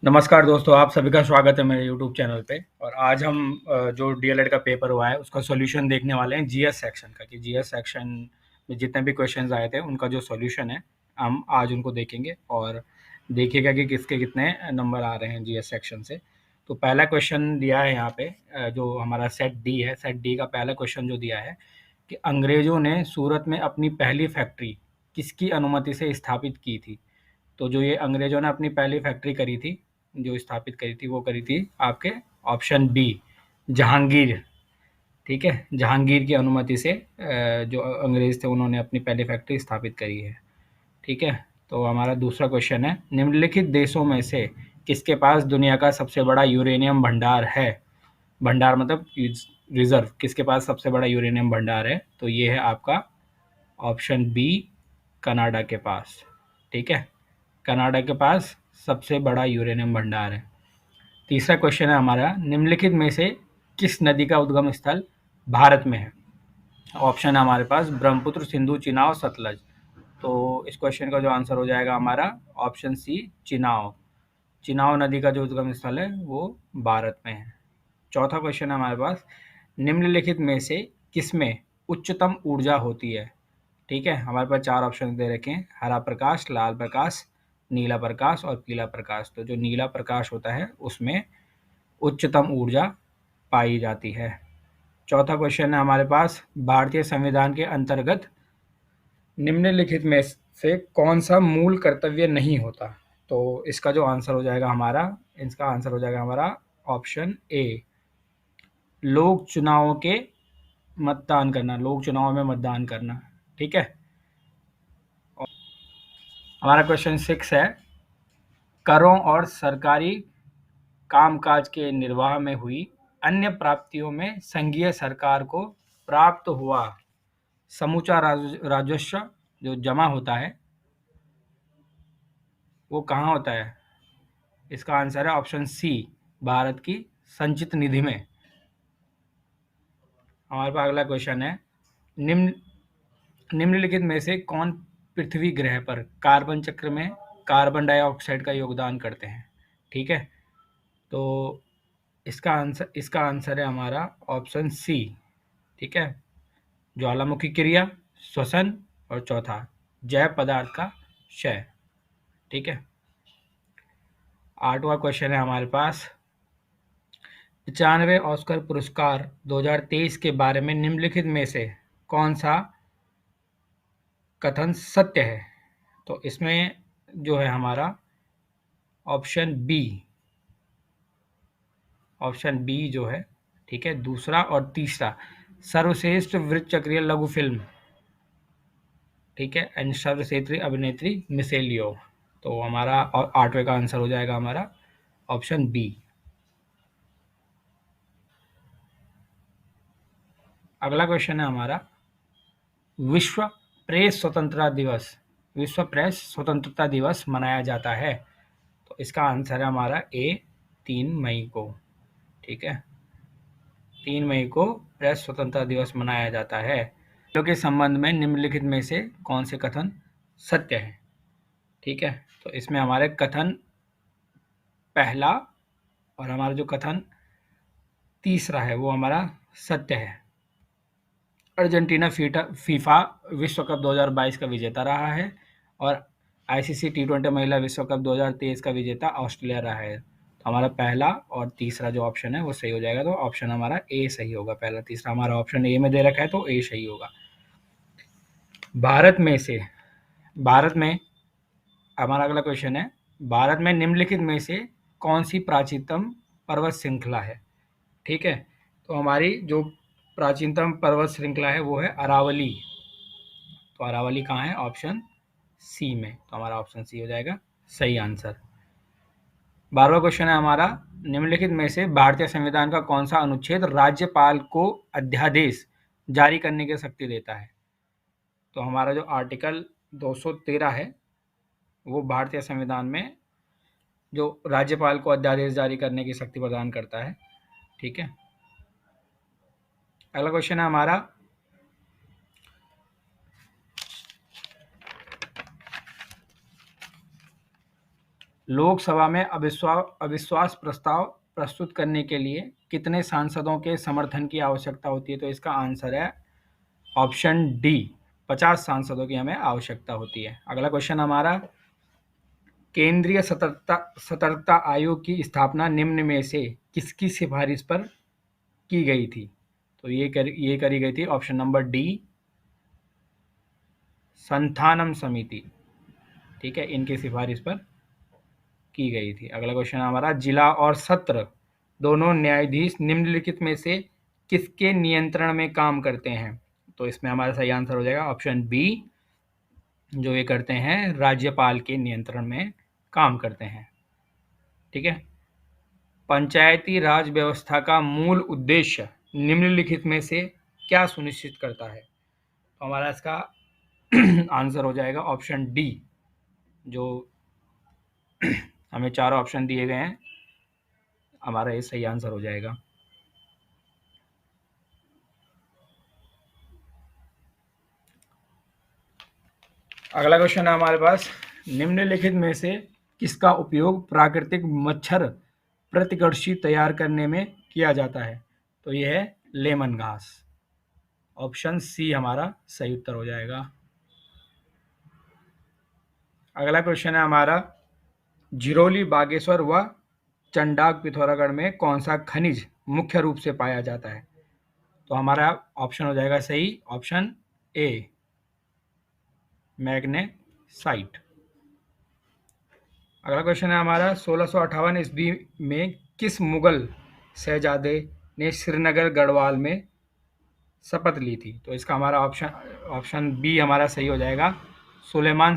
नमस्कार दोस्तों, आप सभी का स्वागत है मेरे यूट्यूब चैनल पे। और आज हम जो डीएलएड का पेपर हुआ है उसका सॉल्यूशन देखने वाले हैं जीएस सेक्शन का, कि जीएस सेक्शन में जितने भी क्वेश्चंस आए थे उनका जो सॉल्यूशन है हम आज उनको देखेंगे और देखिएगा कि किसके कितने नंबर आ रहे हैं जीएस सेक्शन से। तो पहला क्वेश्चन दिया है यहाँ पे, जो हमारा सेट डी है, सेट डी का पहला क्वेश्चन जो दिया है कि अंग्रेजों ने सूरत में अपनी पहली फैक्ट्री किसकी अनुमति से स्थापित की थी। तो जो ये अंग्रेजों ने अपनी पहली फैक्ट्री करी थी, जो स्थापित करी थी, वो करी थी आपके ऑप्शन बी, जहांगीर। ठीक है, जहांगीर की अनुमति से जो अंग्रेज थे उन्होंने अपनी पहली फैक्ट्री स्थापित करी है। ठीक है, तो हमारा दूसरा क्वेश्चन है, निम्नलिखित देशों में से किसके पास दुनिया का सबसे बड़ा यूरेनियम भंडार है। भंडार मतलब रिजर्व, किसके पास सबसे बड़ा यूरेनियम भंडार है। तो ये है आपका ऑप्शन बी, कनाडा के पास। ठीक है, कनाडा के पास सबसे बड़ा यूरेनियम भंडार है। तीसरा क्वेश्चन है हमारा, निम्नलिखित में से किस नदी का उद्गम स्थल भारत में है। ऑप्शन है हमारे पास ब्रह्मपुत्र, सिंधु, चिनाव, सतलज। तो इस क्वेश्चन का जो आंसर हो जाएगा हमारा ऑप्शन सी, चिनाव। चिनाव नदी का जो उद्गम स्थल है वो भारत में है। चौथा क्वेश्चन है हमारे पास, निम्नलिखित में से किसमें उच्चतम ऊर्जा होती है। ठीक है, हमारे पास चार ऑप्शन दे रखे हैं, हरा प्रकाश, लाल प्रकाश, नीला प्रकाश और पीला प्रकाश। तो जो नीला प्रकाश होता है उसमें उच्चतम ऊर्जा पाई जाती है। चौथा क्वेश्चन है हमारे पास, भारतीय संविधान के अंतर्गत निम्नलिखित में से कौन सा मूल कर्तव्य नहीं होता। तो इसका जो आंसर हो जाएगा हमारा, इसका आंसर हो जाएगा हमारा ऑप्शन ए, लोक चुनावों के मतदान करना, लोक चुनाव में मतदान करना। ठीक है, हमारा क्वेश्चन 6 है, करों और सरकारी कामकाज के निर्वाह में हुई अन्य प्राप्तियों में संघीय सरकार को प्राप्त हुआ समूचा राजस्व जो जमा होता है वो कहाँ होता है। इसका आंसर है ऑप्शन सी, भारत की संचित निधि में। हमारे पास अगला क्वेश्चन है, निम्न निम्नलिखित में से कौन पृथ्वी ग्रह पर कार्बन चक्र में कार्बन डाइऑक्साइड का योगदान करते हैं। ठीक है, तो इसका आंसर है हमारा ऑप्शन सी। ठीक है, ज्वालामुखी क्रिया, श्वसन और चौथा जैव पदार्थ का क्षय। ठीक है, आठवां क्वेश्चन है हमारे पास, 95 ऑस्कर पुरस्कार 2023 के बारे में निम्नलिखित में से कौन सा कथन सत्य है। तो इसमें जो है हमारा ऑप्शन बी, ऑप्शन बी जो है, ठीक है, दूसरा और तीसरा, सर्वश्रेष्ठ वृत्त चक्रीय लघु फिल्म। ठीक है, एंड सर्वश्रेष्ठ अभिनेत्री मिशेल यो। तो हमारा आठवें का आंसर हो जाएगा हमारा ऑप्शन बी। अगला क्वेश्चन है हमारा, विश्व प्रेस स्वतंत्रता दिवस, विश्व प्रेस स्वतंत्रता दिवस मनाया जाता है। तो इसका आंसर है हमारा ए, 3 मई को। ठीक है, 3 मई को प्रेस स्वतंत्रता दिवस मनाया जाता है। के संबंध में निम्नलिखित में से कौन से कथन सत्य है। ठीक है, तो इसमें हमारे कथन पहला और हमारा जो कथन तीसरा है वो हमारा सत्य है। अर्जेंटीना फीफा विश्व कप 2022 का विजेता रहा है और आईसीसी टी20 महिला विश्व कप 2023 का विजेता ऑस्ट्रेलिया रहा है। तो हमारा पहला और तीसरा जो ऑप्शन है वो सही हो जाएगा। तो ऑप्शन हमारा ए सही होगा। पहला तीसरा हमारा ऑप्शन ए में दे रखा है तो ए सही होगा। भारत में हमारा अगला क्वेश्चन है, भारत में निम्नलिखित में से कौन सी प्राचीनतम पर्वत श्रृंखला है। ठीक है, तो हमारी जो प्राचीनतम पर्वत श्रृंखला है वो है अरावली। तो अरावली कहाँ है, ऑप्शन सी में। तो हमारा ऑप्शन सी हो जाएगा सही आंसर। 12वां क्वेश्चन है हमारा, निम्नलिखित में से भारतीय संविधान का कौन सा अनुच्छेद राज्यपाल को अध्यादेश जारी करने की शक्ति देता है। तो हमारा जो आर्टिकल 213 है वो भारतीय संविधान में जो राज्यपाल को अध्यादेश जारी करने की शक्ति प्रदान करता है। ठीक है, अगला क्वेश्चन है हमारा, लोकसभा में अविश्वास प्रस्ताव प्रस्तुत करने के लिए कितने सांसदों के समर्थन की आवश्यकता होती है? तो इसका आंसर है ऑप्शन डी, 50 सांसदों की हमें आवश्यकता होती है। अगला क्वेश्चन हमारा, केंद्रीय सतर्कता आयोग की स्थापना निम्न में से किसकी सिफारिश पर की गई थी? तो ये करी गई थी ऑप्शन नंबर डी, संथानम समिति। ठीक है, इनकी सिफारिश पर की गई थी। अगला क्वेश्चन हमारा, जिला और सत्र दोनों न्यायाधीश निम्नलिखित में से किसके नियंत्रण में काम करते हैं? तो इसमें हमारा सही आंसर हो जाएगा ऑप्शन बी, जो ये करते हैं राज्यपाल के नियंत्रण में काम करते हैं। ठीक है, पंचायती राज व्यवस्था का मूल उद्देश्य निम्नलिखित में से क्या सुनिश्चित करता है? तो हमारा इसका आंसर हो जाएगा ऑप्शन डी, जो हमें चारों ऑप्शन दिए गए हैं, हमारा ये सही आंसर हो जाएगा। अगला क्वेश्चन है हमारे पास, निम्नलिखित में से किसका उपयोग प्राकृतिक मच्छर प्रतिकर्षी तैयार करने में किया जाता है? तो यह है लेमन घास। ऑप्शन सी हमारा सही उत्तर हो जाएगा। अगला क्वेश्चन है हमारा, झिरोली, बागेश्वर व चंडाक पिथौरागढ़ में कौन सा खनिज मुख्य रूप से पाया जाता है? तो हमारा ऑप्शन हो जाएगा सही, ऑप्शन ए, मैग्नेसाइट। अगला क्वेश्चन है हमारा, 1658 ईस्वी में किस मुगल शहजादे ने श्रीनगर गढ़वाल में शपथ ली थी? तो इसका हमारा ऑप्शन बी हमारा सही हो जाएगा, सुलेमान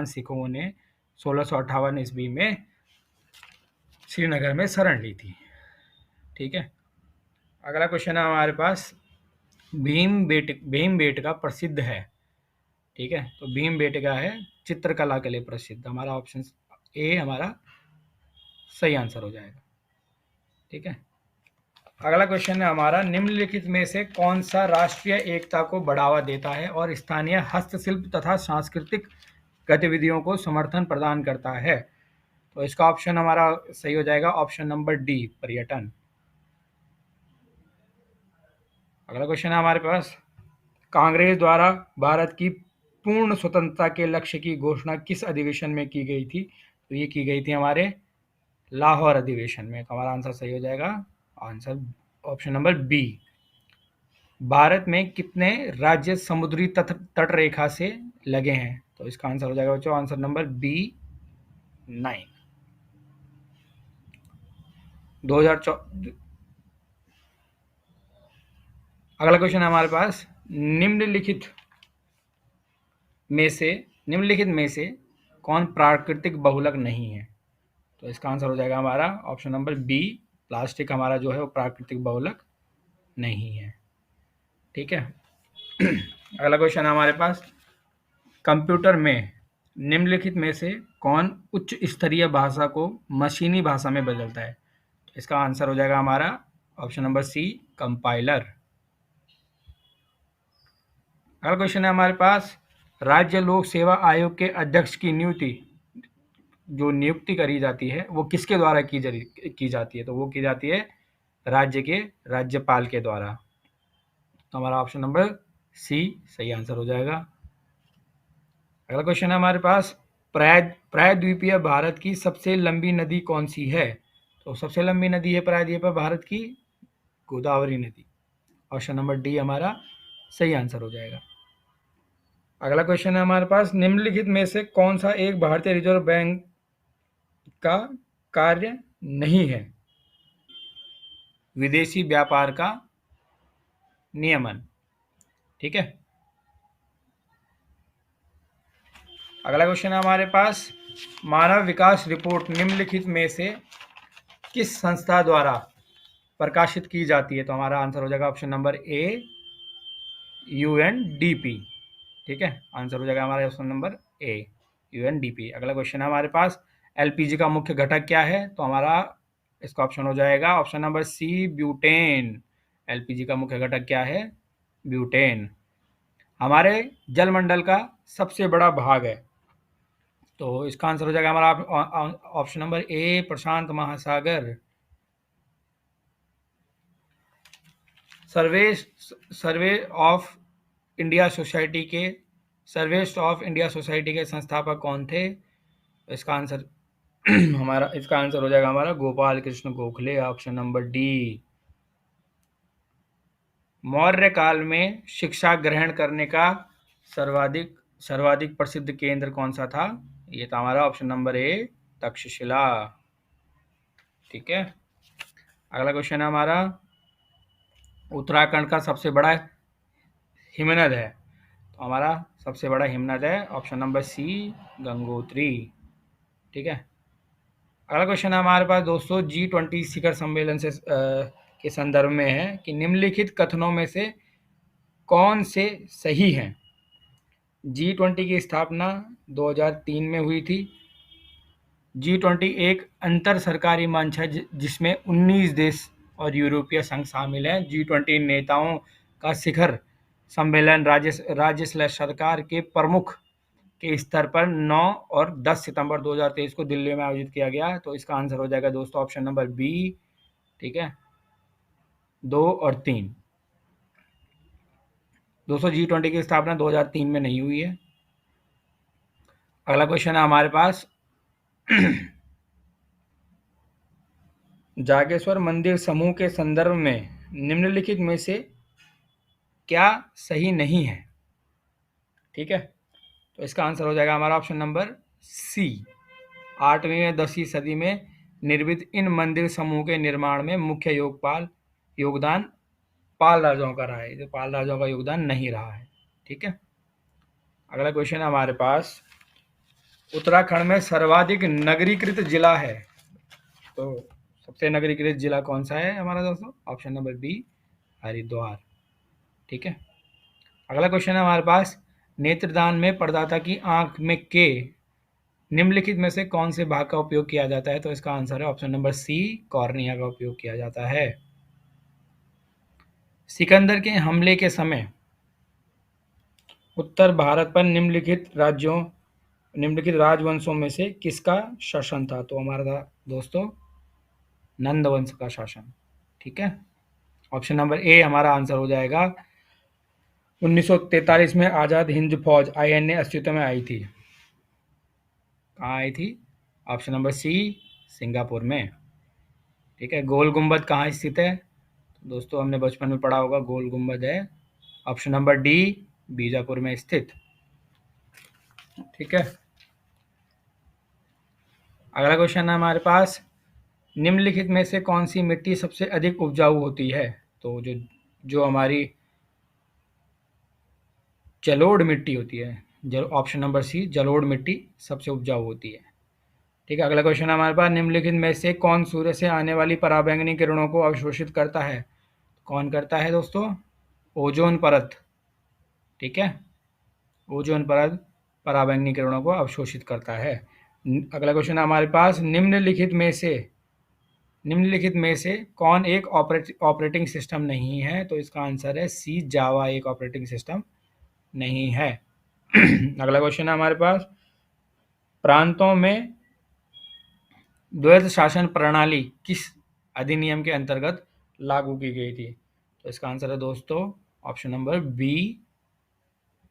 सिको ने 1658 ईस्वी में श्रीनगर में शरण ली थी। ठीक है, अगला क्वेश्चन है हमारे पास, भीमबेटका प्रसिद्ध है। ठीक है, तो भीमबेटका है चित्रकला के लिए प्रसिद्ध। हमारा ऑप्शन ए हमारा सही आंसर हो जाएगा। ठीक है, अगला क्वेश्चन है हमारा, निम्नलिखित में से कौन सा राष्ट्रीय एकता को बढ़ावा देता है और स्थानीय हस्तशिल्प तथा सांस्कृतिक गतिविधियों को समर्थन प्रदान करता है? तो इसका ऑप्शन हमारा सही हो जाएगा ऑप्शन नंबर डी, पर्यटन। अगला क्वेश्चन है हमारे पास, कांग्रेस द्वारा भारत की पूर्ण स्वतंत्रता के लक्ष्य की घोषणा किस अधिवेशन में की गई थी? तो ये की गई थी हमारे लाहौर अधिवेशन में। हमारा आंसर सही हो जाएगा, answer option number B. Bharat में कितने राज्य समुद्री तट रेखा से लगे हैं? तो इसका आंसर हो जाएगा बच्चों आंसर नंबर बी, 9। 2014। अगला क्वेश्चन है हमारे पास, निम्नलिखित में से कौन प्राकृतिक बहुलक नहीं है? तो इसका आंसर हो जाएगा हमारा ऑप्शन नंबर बी, प्लास्टिक हमारा जो है वो प्राकृतिक बहुलक नहीं है। ठीक है, अगला क्वेश्चन है हमारे पास, कंप्यूटर में निम्नलिखित में से कौन उच्च स्तरीय भाषा को मशीनी भाषा में बदलता है? इसका आंसर हो जाएगा हमारा ऑप्शन नंबर सी, कंपाइलर। अगला क्वेश्चन है हमारे पास, राज्य लोक सेवा आयोग के अध्यक्ष की नियुक्ति करी जाती है वो किसके द्वारा की जाती है? तो वो की जाती है राज्य के राज्यपाल के द्वारा। तो हमारा ऑप्शन नंबर सी सही आंसर हो जाएगा। अगला क्वेश्चन है हमारे पास, प्रायद्वीपीय भारत की सबसे लंबी नदी कौन सी है? तो सबसे लंबी नदी है प्रायद्वीपीय भारत की गोदावरी नदी। ऑप्शन नंबर डी हमारा सही आंसर हो जाएगा। अगला क्वेश्चन है हमारे पास, निम्नलिखित में से कौन सा एक भारतीय रिजर्व बैंक का कार्य नहीं है? विदेशी व्यापार का नियमन। ठीक है, अगला क्वेश्चन है हमारे पास, मानव विकास रिपोर्ट निम्नलिखित में से किस संस्था द्वारा प्रकाशित की जाती है? तो हमारा आंसर हो जाएगा ऑप्शन नंबर ए, यूएनडीपी। ठीक है, आंसर हो जाएगा हमारा ऑप्शन नंबर ए, यूएनडीपी। अगला क्वेश्चन है हमारे पास, एलपीजी का मुख्य घटक क्या है? तो हमारा इसका ऑप्शन हो जाएगा option number C, butane. LPG का मुख्य घटक क्या है? ब्यूटेन। हमारे जलमंडल का सबसे बड़ा भाग है तो इसका आंसर हो जाएगा हमारा ऑप्शन नंबर ए, प्रशांत महासागर। सर्वे सर्वे ऑफ इंडिया सोसाइटी के सर्वेस्ट ऑफ इंडिया सोसाइटी के संस्थापक कौन थे? इसका आंसर इसका आंसर हो जाएगा हमारा Gopal Krishna Gokhale, option number D. Maurya काल में शिक्षा ग्रहण करने का सर्वाधिक सर्वाधिक प्रसिद्ध केंद्र कौन सा था? ये था हमारा ऑप्शन नंबर ए, तक्षशिला। ठीक है, अगला क्वेश्चन है हमारा, उत्तराखंड का सबसे बड़ा हिमनद है, तो हमारा सबसे बड़ा हिमनद है ऑप्शन नंबर सी, गंगोत्री। ठीक है, अगला क्वेश्चन है हमारे पास दोस्तों, G20 शिखर सम्मेलन से के संदर्भ में है कि निम्नलिखित कथनों में से कौन से सही हैं? G20 की स्थापना 2003 में हुई थी। G20 एक अंतर सरकारी मंच है जिसमें 19 देश और यूरोपीय संघ शामिल हैं। G20 नेताओं का शिखर सम्मेलन राज्य सरकार के प्रमुख के स्तर पर 9 और 10 सितंबर 2023 को दिल्ली में आयोजित किया गया। तो इसका आंसर हो जाएगा दोस्तों ऑप्शन नंबर बी। ठीक है, 2 और 3। दोस्तों G20 की स्थापना 2003 में नहीं हुई है। अगला क्वेश्चन है हमारे पास, जागेश्वर मंदिर समूह के संदर्भ में निम्नलिखित में से क्या सही नहीं है? ठीक है, तो इसका आंसर हो जाएगा हमारा ऑप्शन नंबर सी। 8वीं या 10वीं सदी में निर्मित इन मंदिर समूह के निर्माण में मुख्य योगदान पाल राजाओं का रहा है, जो पाल राजाओं का योगदान नहीं रहा है। ठीक है, अगला क्वेश्चन है हमारे पास, उत्तराखंड में सर्वाधिक नगरीकृत जिला है, तो सबसे नगरीकृत जिला कौन सा है हमारा दोस्तों? Option number B, Haridwar. ठीक है, अगला क्वेश्चन है हमारे पास, नेत्रदान में प्रदाता की आंख में के निम्नलिखित में से कौन से भाग का उपयोग किया जाता है? तो इसका आंसर है ऑप्शन नंबर सी, कॉर्निया का उपयोग किया जाता है। सिकंदर के हमले के समय उत्तर भारत पर निम्नलिखित राजवंशों में से किसका शासन था? तो हमारा था दोस्तों नंद वंश का शासन। ठीक है, ऑप्शन नंबर ए हमारा आंसर हो जाएगा। 1943 में आजाद हिंद फौज INA अस्तित्व में आई थी। कहाँ आई थी? ऑप्शन नंबर सी, सिंगापुर में। ठीक है, गोल गुंबद कहाँ स्थित है? तो दोस्तों हमने बचपन में पढ़ा होगा, गोल गुंबद है ऑप्शन नंबर डी, बीजापुर में स्थित। ठीक है, अगला क्वेश्चन है हमारे पास, निम्नलिखित में से कौन सी मिट्टी सबसे अधिक उपजाऊ होती है? तो जो हमारी जलोढ़ मिट्टी होती है, ऑप्शन नंबर सी, जलोढ़ मिट्टी सबसे उपजाऊ होती है। ठीक है, अगला क्वेश्चन है हमारे पास, निम्नलिखित में से कौन सूर्य से आने वाली पराबैंगनी किरणों को अवशोषित करता है? कौन करता है दोस्तों? ओजोन परत। ठीक है, ओजोन परत पराबैंगनी किरणों को अवशोषित करता है। अगला क्वेश्चन है हमारे पास, निम्नलिखित में से कौन एक ऑपरेटिंग सिस्टम नहीं है? तो इसका आंसर है सी, जावा एक ऑपरेटिंग सिस्टम नहीं है। अगला क्वेश्चन है हमारे पास, प्रांतों में द्वैध शासन प्रणाली किस अधिनियम के अंतर्गत लागू की गई थी? तो इसका आंसर है दोस्तों ऑप्शन नंबर बी,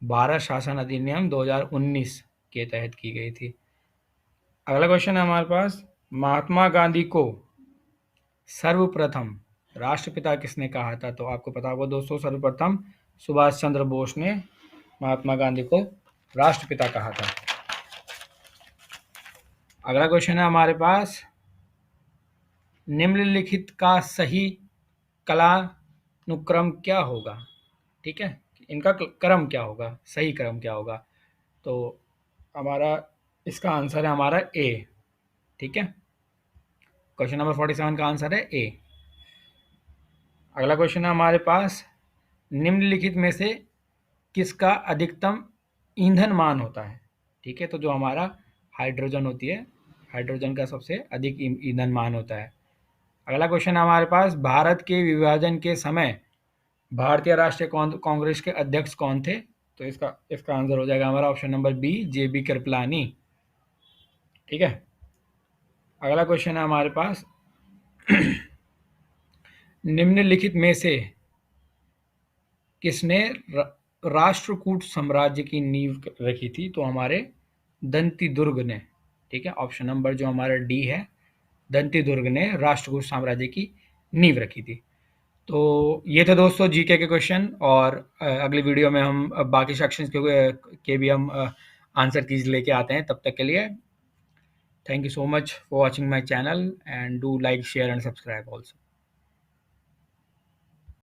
12 शासन अधिनियम 2019 के तहत की गई थी। अगला क्वेश्चन है हमारे पास, महात्मा गांधी को सर्वप्रथम राष्ट्रपिता किसने कहा था? तो आपको पता होगा दोस्तों, सर्वप्रथम सुभाष चंद्र बोस ने महात्मा गांधी को राष्ट्रपिता कहा था। अगला क्वेश्चन है हमारे पास, निम्नलिखित का सही कालानुक्रम क्या होगा? ठीक है, इनका क्रम क्या होगा, सही क्रम क्या होगा? तो हमारा इसका आंसर है हमारा ए। ठीक है, क्वेश्चन नंबर 47 का आंसर है ए। अगला क्वेश्चन है हमारे पास, निम्नलिखित में से किसका अधिकतम ईंधन मान होता है? ठीक है, तो जो हमारा हाइड्रोजन होती है, हाइड्रोजन का सबसे अधिक ईंधन मान होता है। अगला क्वेश्चन है हमारे पास, भारत के विभाजन के समय भारतीय राष्ट्रीय कांग्रेस के अध्यक्ष कौन थे? तो इसका आंसर हो जाएगा हमारा option number B, JB Kripalani. ठीक है, अगला क्वेश्चन है हमारे पास निम्नलिखित में से किसने राष्ट्रकूट साम्राज्य की नींव रखी थी? तो हमारे दंती दुर्ग ने। ठीक है, ऑप्शन नंबर जो हमारा डी है, दंती दुर्ग ने राष्ट्रकूट साम्राज्य की नींव रखी थी। तो ये थे दोस्तों जीके के क्वेश्चन, और अगली वीडियो में हम बाकी सेक्शंस के भी हम आंसर कीज लेके आते हैं। तब तक के लिए thank you so much for watching my channel, and do like, share and subscribe also.